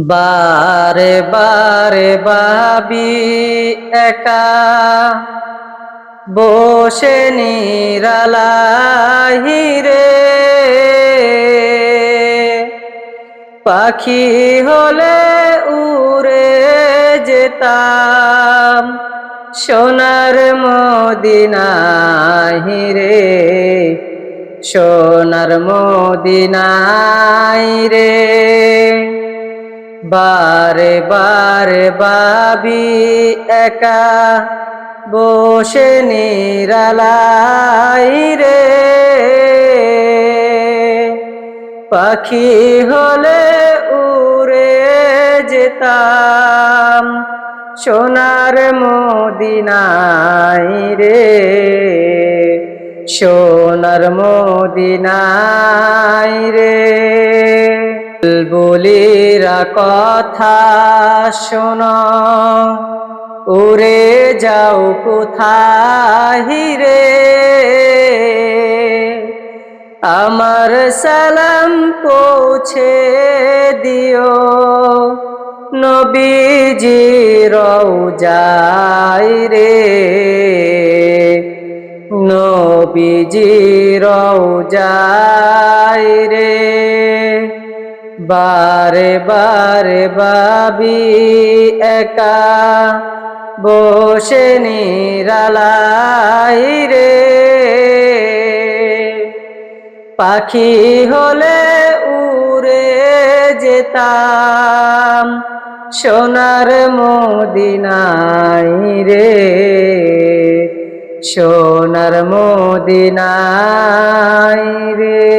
বারে বারে ভাবি একা বসে নিরালাই রে, পাখি হলে উড়ে যেতাম সোনার মদিনায় রে, সোনার মদিনায় রে। বারে বারে ভাবি একা বসে নিরালাই রে, পাখি হলে উড়ে যেতাম সোনার মদিনায় রে, সোনার মদিনায় রে। বুলবুলিরা কথা শোনো, উড়ে যাও কোথায় রে, আমার সালাম পৌঁছে দিও নবীজি রওজায় রে, নবীজি রওজায় রে। বারে বারে ভাবি একা বসে নিরালাই রে, পাখি হলে উড়ে যেতাম সোনার মদিনায় রে, সোনার মদিনায় রে।